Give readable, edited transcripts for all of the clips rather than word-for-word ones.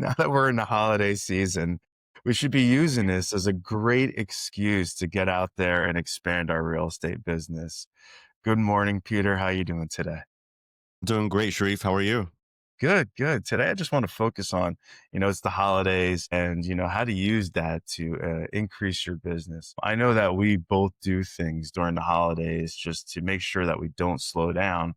Now that we're in the holiday season, we should be using this as a great excuse to get out there and expand our real estate business. Good morning, Peter. How you doing today? Doing great, Sharif. How are you? Good, good. Today, I just want to focus on, it's the holidays and, how to use that to increase your business. I know that we both do things during the holidays just to make sure that we don't slow down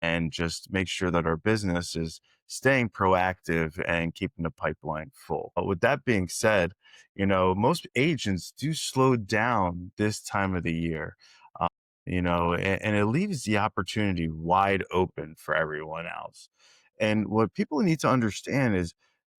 and just make sure that our business is staying proactive and keeping the pipeline full. But with that being said, most agents do slow down this time of the year, uh, and it leaves the opportunity wide open for everyone else. And what people need to understand is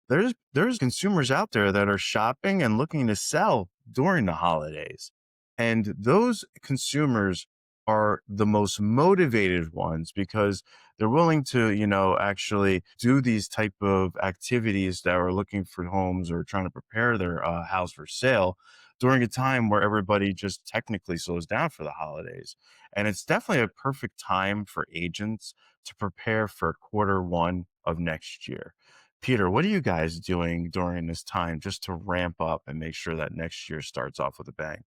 there's consumers out there that are shopping and looking to sell during the holidays. And those consumers are the most motivated ones because they're willing to, actually do these type of activities that are looking for homes or trying to prepare their house for sale during a time where everybody just technically slows down for the holidays. And it's definitely a perfect time for agents to prepare for quarter one of next year. Peter, what are you guys doing during this time just to ramp up and make sure that next year starts off with a bang?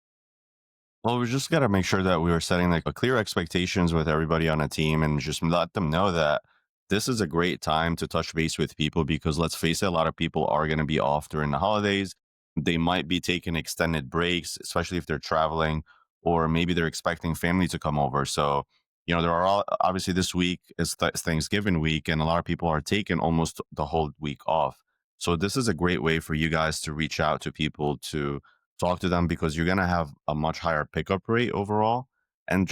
Well, we just got to make sure that we are setting like a clear expectations with everybody on a team and just let them know that this is a great time to touch base with people because let's face it, a lot of people are going to be off during the holidays. They might be taking extended breaks, especially if they're traveling, or maybe they're expecting family to come over. So, there are obviously this week is Thanksgiving week, and a lot of people are taking almost the whole week off. So, this is a great way for you guys to reach out to people to talk to them because you're gonna have a much higher pickup rate overall, and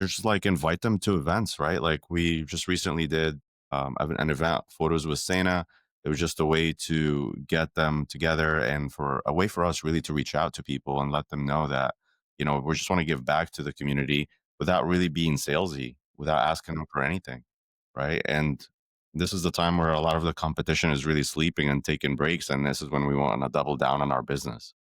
just like invite them to events, right? Like we just recently did an event, photos with Santa. It was just a way to get them together and for a way for us really to reach out to people and let them know that we just want to give back to the community without really being salesy, without asking them for anything, right? And this is the time where a lot of the competition is really sleeping and taking breaks, and this is when we want to double down on our business.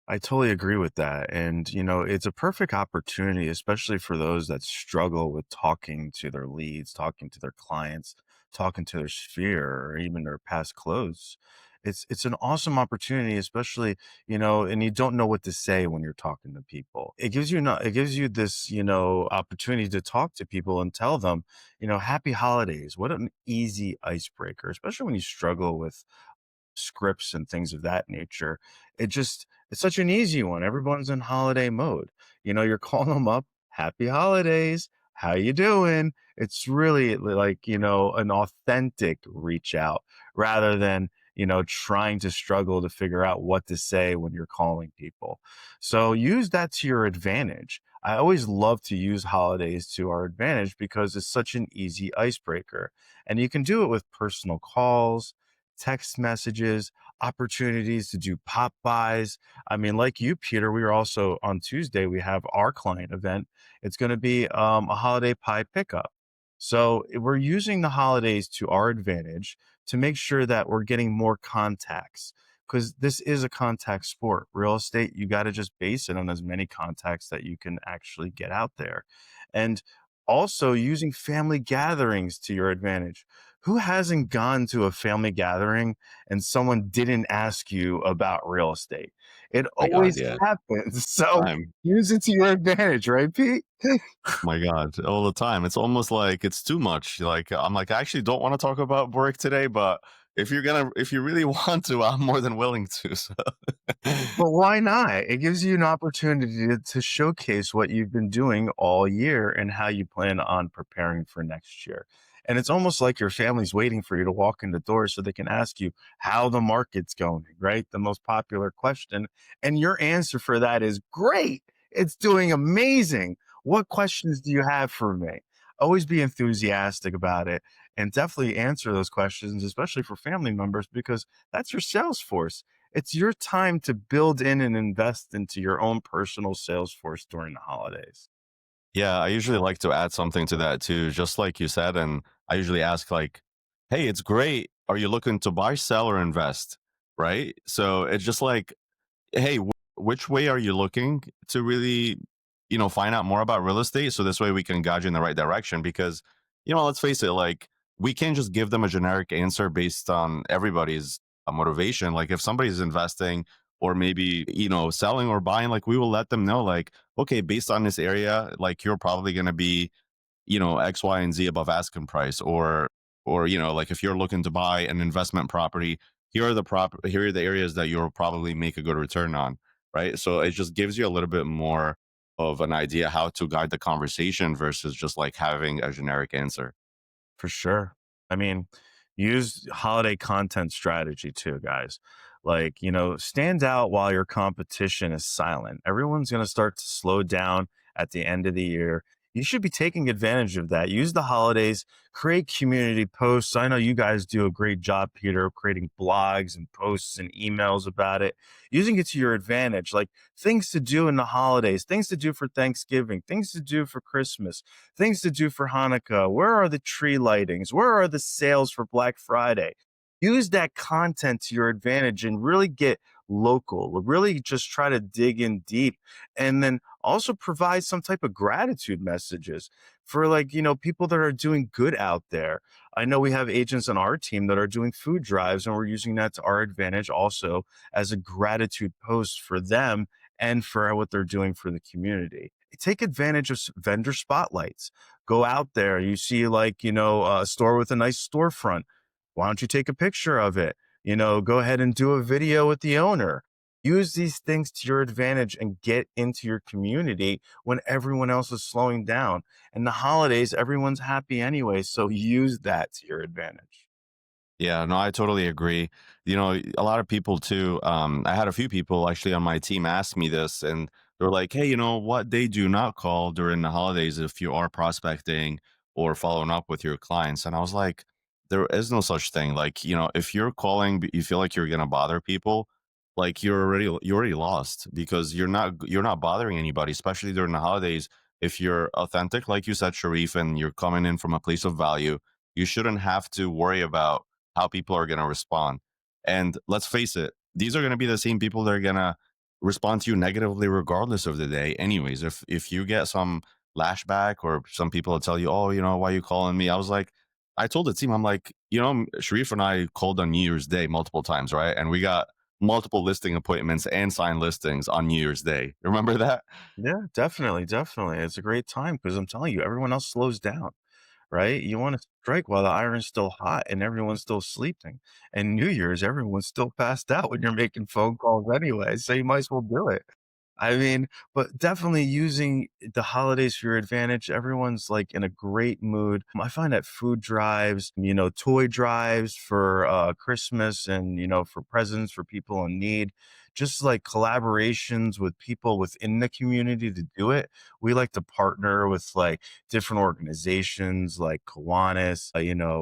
I totally agree with that. And, it's a perfect opportunity, especially for those that struggle with talking to their leads, talking to their clients, talking to their sphere, or even their past close. It's an awesome opportunity, especially, and you don't know what to say when you're talking to people. It gives you this, opportunity to talk to people and tell them, happy holidays. What an easy icebreaker, especially when you struggle with scripts and things of that nature. It's such an easy one. Everyone's in holiday mode. You're calling them up, happy holidays. How you doing? It's really like, an authentic reach out rather than, trying to struggle to figure out what to say when you're calling people. So use that to your advantage. I always love to use holidays to our advantage because it's such an easy icebreaker. And you can do it with personal calls, text messages, opportunities to do pop buys. I mean, like you, Peter, we were also on Tuesday, we have our client event. It's going to be a holiday pie pickup. So we're using the holidays to our advantage to make sure that we're getting more contacts because this is a contact sport. Real estate, you got to just base it on as many contacts that you can actually get out there. And also using family gatherings to your advantage. Who hasn't gone to a family gathering and someone didn't ask you about real estate? It My God, always yeah. happens. So Time. use it to your advantage, right, Pete? My God, all the time. It's almost like it's too much. Like I'm like, I actually don't want to talk about work today, but if you really want to, I'm more than willing to. So But why not? It gives you an opportunity to showcase what you've been doing all year and how you plan on preparing for next year. And it's almost like your family's waiting for you to walk in the door so they can ask you how the market's going, right? The most popular question. And your answer for that is great. It's doing amazing. What questions do you have for me? Always be enthusiastic about it and definitely answer those questions, especially for family members, because that's your sales force. It's your time to build in and invest into your own personal sales force during the holidays. yeah, I usually like to add something to that too, just like you said. And I usually ask like, "Hey, it's great. Are you looking to buy, sell, or invest?" Right. So it's just like, hey, which way are you looking to really, find out more about real estate? So this way we can guide you in the right direction. Because, let's face it, like we can't just give them a generic answer based on everybody's motivation. Like if somebody's investing or maybe, selling or buying, like we will let them know, like, okay, based on this area, like you're probably going to be, X, Y, and Z above asking price, or like if you're looking to buy an investment property, here are the areas that you'll probably make a good return on, right? So it just gives you a little bit more of an idea how to guide the conversation versus just like having a generic answer. For sure. I mean, use holiday content strategy too, guys. Like, stand out while your competition is silent. Everyone's going to start to slow down at the end of the year. You should be taking advantage of that. Use the holidays, create community posts. I know you guys do a great job, Peter, creating blogs and posts and emails about it, using it to your advantage. Like things to do in the holidays, things to do for Thanksgiving, things to do for Christmas, things to do for Hanukkah. Where are the tree lightings? Where are the sales for Black Friday? Use that content to your advantage and really get local. Really just try to dig in deep and then also provide some type of gratitude messages for like, people that are doing good out there. I know we have agents on our team that are doing food drives and we're using that to our advantage also as a gratitude post for them and for what they're doing for the community. Take advantage of vendor spotlights. Go out there. You see, like, a store with a nice storefront. Why don't you take a picture of it? Go ahead and do a video with the owner. Use these things to your advantage and get into your community when everyone else is slowing down. And the holidays, everyone's happy anyway. So use that to your advantage. Yeah, no, I totally agree. A lot of people too. I had a few people actually on my team ask me this, and they're like, "Hey, what they do not call during the holidays if you are prospecting or following up with your clients?" And I was like, "There is no such thing. Like, if you're calling, but you feel like you're gonna bother people, like you're already lost because you're not bothering anybody, especially during the holidays. If you're authentic, like you said, Sharif, and you're coming in from a place of value, you shouldn't have to worry about how people are going to respond. And let's face it, these are going to be the same people that are going to respond to you negatively regardless of the day. Anyways, if you get some lashback or some people will tell you, "Oh, why are you calling me?" I was like, I told the team, I'm like, Sharif and I called on New Year's Day multiple times, right? And we got multiple listing appointments and signed listings on New Year's Day. Remember that? Yeah, definitely. Definitely. It's a great time because I'm telling you, everyone else slows down. Right? You wanna strike while the iron's still hot and everyone's still sleeping. And New Year's, everyone's still passed out when you're making phone calls anyway, so you might as well do it. I mean, but definitely using the holidays for your advantage. Everyone's like in a great mood. I find that food drives, toy drives for Christmas and, for presents for people in need, just like collaborations with people within the community to do it. We like to partner with like different organizations like Kiwanis.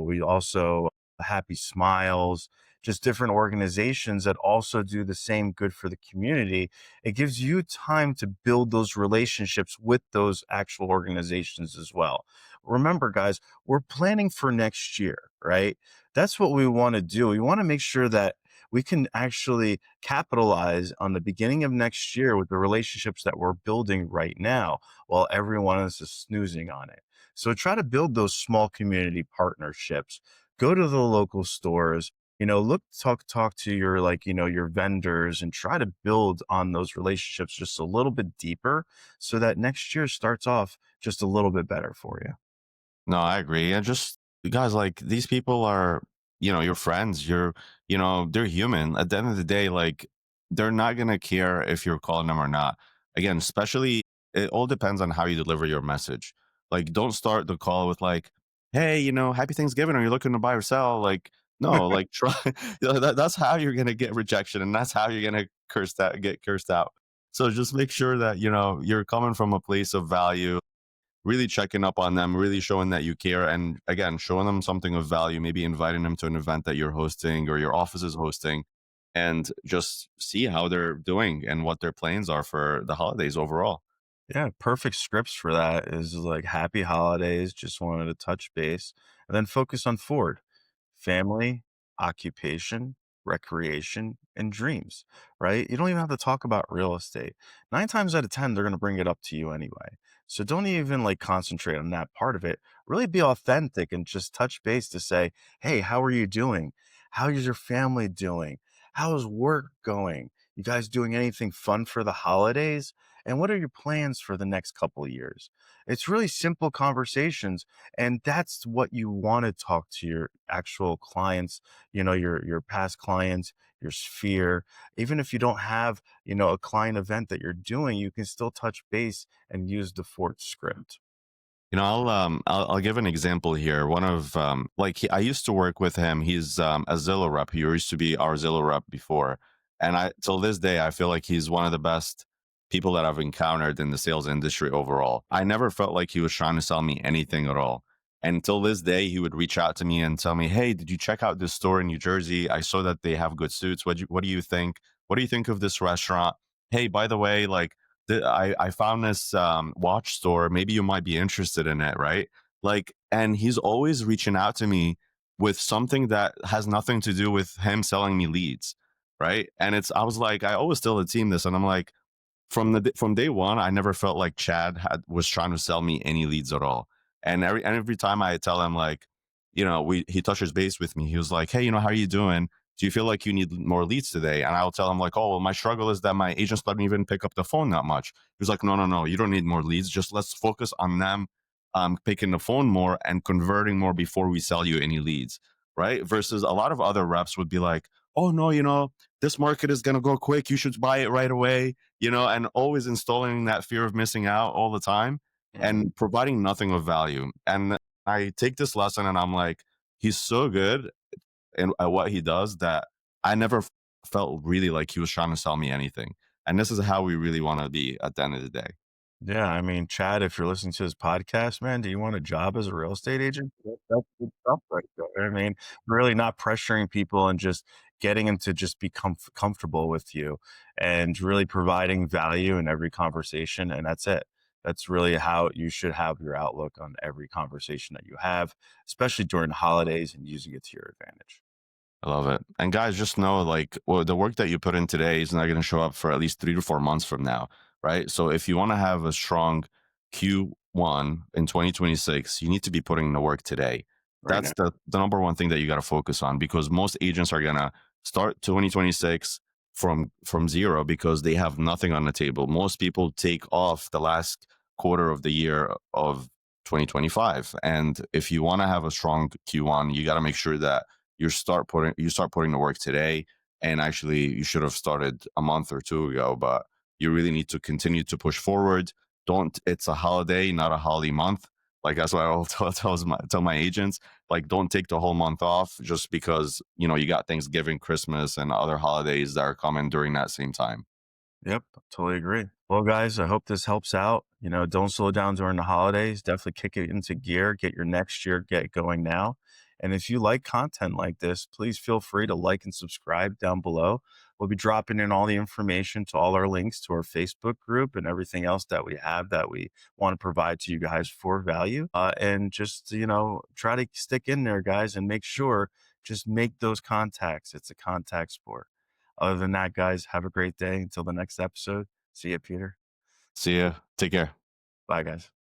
We also Happy Smiles, just different organizations that also do the same good for the community. It gives you time to build those relationships with those actual organizations as well. Remember, guys, we're planning for next year, right? That's what we want to do. We want to make sure that we can actually capitalize on the beginning of next year with the relationships that we're building right now while everyone else is snoozing on it. So try to build those small community partnerships. Go to the local stores, look talk to your like your vendors and try to build on those relationships just a little bit deeper so that next year starts off just a little bit better for you. No, I agree. And just guys, like these people are, your friends. They're human. At the end of the day, like they're not gonna care if you're calling them or not. Again, especially it all depends on how you deliver your message. Like, don't start the call with like, "Hey, happy Thanksgiving. Are you looking to buy or sell?" Like, no, like try. That's how you're gonna get rejection, and that's how you're gonna get cursed out. So just make sure that you're coming from a place of value, really checking up on them, really showing that you care, and again, showing them something of value, maybe inviting them to an event that you're hosting or your office is hosting, and just see how they're doing and what their plans are for the holidays overall. Yeah, perfect scripts for that is like happy holidays, just wanted to touch base, and then focus on Ford. Family, occupation, recreation, and dreams, right? You don't even have to talk about real estate. 9 times out of 10, they're going to bring it up to you anyway. So don't even like concentrate on that part of it. really be authentic and just touch base to say, "Hey, how are you doing? How is your family doing? How's work going? You guys doing anything fun for the holidays? And what are your plans for the next couple of years?" It's really simple conversations, and that's what you wanna talk to your actual clients, your past clients, your sphere. Even if you don't have, a client event that you're doing, you can still touch base and use the fort script. I'll give an example here. One of I used to work with him. He's a Zillow rep. He used to be our Zillow rep before, and I till this day I feel like he's one of the best people that I've encountered in the sales industry overall. I never felt like he was trying to sell me anything at all. And until this day, he would reach out to me and tell me, "Hey, did you check out this store in New Jersey? I saw that they have good suits. What do you think? What do you think of this restaurant? Hey, by the way, like I found this watch store. Maybe you might be interested in it, right?" Like, and he's always reaching out to me with something that has nothing to do with him selling me leads, right? And I was like, I always tell the team this, and I'm like, from day one, I never felt like Chad was trying to sell me any leads at all. And every time I tell him like, he touches base with me. He was like, "Hey, how are you doing? Do you feel like you need more leads today?" And I'll tell him like, "Oh, well, my struggle is that my agents don't even pick up the phone that much." He was like, "No, no, no, you don't need more leads. Just let's focus on them picking the phone more and converting more before we sell you any leads." Right? Versus a lot of other reps would be like, "Oh no, this market is gonna go quick. You should buy it right away." And always installing that fear of missing out all the time Mhm. and providing nothing of value. And I take this lesson and I'm like, he's so good at what he does that I never felt really like he was trying to sell me anything. And this is how we really want to be at the end of the day. Yeah, I mean, Chad, if you're listening to his podcast, man, do you want a job as a real estate agent? That's good stuff right there. I mean, really not pressuring people and just getting them to just be comfortable with you and really providing value in every conversation. And that's it. That's really how you should have your outlook on every conversation that you have, especially during holidays and using it to your advantage. I love it. And guys, just know like the work that you put in today is not going to show up for at least 3 to 4 months from now, right? So if you want to have a strong Q1 in 2026, you need to be putting in the work today. Right That's now. the number one thing that you got to focus on because most agents are going to start 2026 from zero because they have nothing on the table. Most people take off the last quarter of the year of 2025. And if you want to have a strong Q1, you got to make sure that you start putting the work today. And actually you should have started a month or two ago, but you really need to continue to push forward. Don't It's a holiday, not a holiday month. Like that's what I will tell my agents. Like, don't take the whole month off just because you got Thanksgiving, Christmas, and other holidays that are coming during that same time. Yep, totally agree. Well, guys, I hope this helps out. Don't slow down during the holidays. Definitely kick it into gear. Get your next year get going now. And if you like content like this, please feel free to like and subscribe down below. We'll be dropping in all the information to all our links to our Facebook group and everything else that we have that we want to provide to you guys for value. And just, try to stick in there, guys, and make sure just make those contacts. It's a contact sport. Other than that, guys, have a great day. Until the next episode, see you, Peter. See ya. Take care. Bye, guys.